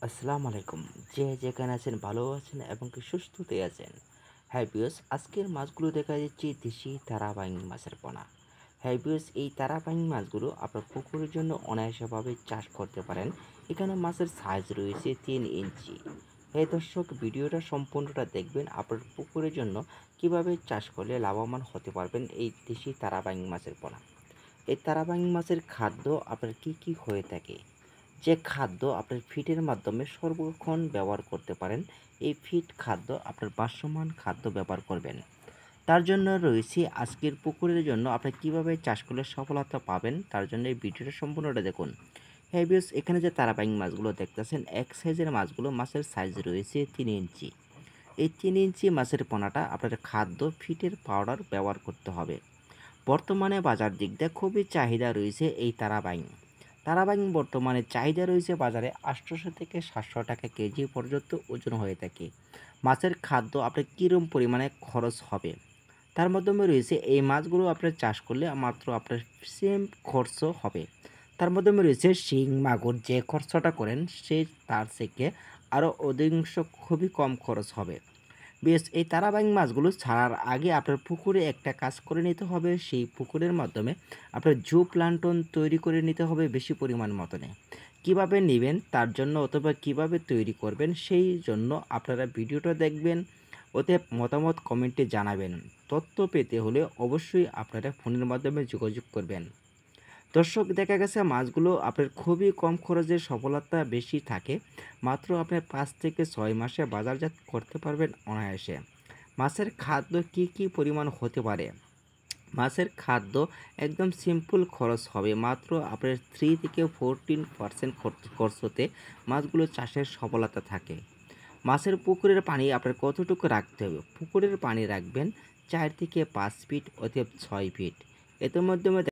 আসসালামু আলাইকুম। যে যেখানে আছেন ভালো আছেন এবং কি সুস্থতে আছেন। হ্যাঁ ভিউয়ার্স, আজকের মাছগুলো দেখা যাচ্ছে দেশি তারাবাইং মাছের পোনা। হ্যাঁ ভিউয়ার্স, এই তারাবাইং মাছগুলো আপনার পুকুরের জন্য অনায়াসভাবে চাষ করতে পারেন। এখানে মাছের সাইজ রয়েছে 3 ইঞ্চি। হ্যাঁ দর্শক, ভিডিওটা সম্পূর্ণটা দেখবেন আপনার পুকুরের জন্য কিভাবে চাষ করলে লাভবান হতে পারবেন এই দেশি তারাবাইং মাছের পোনা। এই তারাবাইং মাছের খাদ্য আপনার কি হয়ে থাকে, যে খাদ্য আপনার ফিডের মাধ্যমে সর্বক্ষণ ব্যবহার করতে পারেন, এই ফিড খাদ্য আপনার বাসমান খাদ্য ব্যবহার করবেন। তার জন্য রয়েছে আজকের পুকুরের জন্য আপনি কিভাবে চাষ করলে সফলতা পাবেন, তার জন্য এই ভিডিওটা সম্পূর্ণটা দেখুন। হ্যাঁ ভিউয়ার্স, এখানে যে তারাবাইং মাছগুলো দেখতেছেন, এক সাইজের মাছগুলো, মাছের সাইজ রয়েছে 3 ইঞ্চি। এই 3 ইঞ্চি মাছের পোনাটা আপনার খাদ্য ফিটের পাউডার ব্যবহার করতে হবে। বর্তমানে বাজার দিক দিয়ে খুবই চাহিদা রয়েছে এই তারাবাইং। তারাবাইং বর্তমানে চাহিদা রয়েছে বাজারে 800 থেকে 700 টাকা কেজি পর্যন্ত ওজন হয়ে থাকে। মাছের খাদ্য আপনার কীরকম পরিমাণে খরচ হবে, তার মাধ্যমে রয়েছে এই মাছগুলো আপনার চাষ করলে মাত্র আপনার সেম খরচ হবে। তার মাধ্যমে রয়েছে শিং মাগুর, যে খরচটা করেন সে তার থেকে আরও অধিকাংশ খুবই কম খরচ হবে। বেশ, এই তারাবাইং মাছগুলো ছাড়ার আগে আপনার পুকুরে একটা কাজ করে নিতে হবে। সেই পুকুরের মাধ্যমে আপনার জু প্লান্টন তৈরি করে নিতে হবে বেশি পরিমাণ মতনে। কিভাবে নেবেন তার জন্য অথবা কিভাবে তৈরি করবেন সেই জন্য আপনারা ভিডিওটা দেখবেন, ওতে মতামত কমেন্টে জানাবেন। তথ্য পেতে হলে অবশ্যই আপনারা ফোনের মাধ্যমে যোগাযোগ করবেন। দর্শক, দেখা গেছে মাছগুলো আপনার খুবই কম খরচে সফলতা বেশি থাকে। মাত্র আপনার 5 থেকে 6 মাসে বাজারজাত করতে পারবেন অনায়াসে। মাছের খাদ্য কি পরিমাণ হতে পারে? মাছের খাদ্য একদম সিম্পল খরচ হবে। মাত্র আপনার 3 থেকে 14% খরচতে মাছগুলো চাষের সফলতা থাকে। মাছের পুকুরের পানি আপনার কতটুকু রাখতে হবে? পুকুরের পানি রাখবেন 4 থেকে 5 ফিট অথবা 6 ফিট। এর মাধ্যমে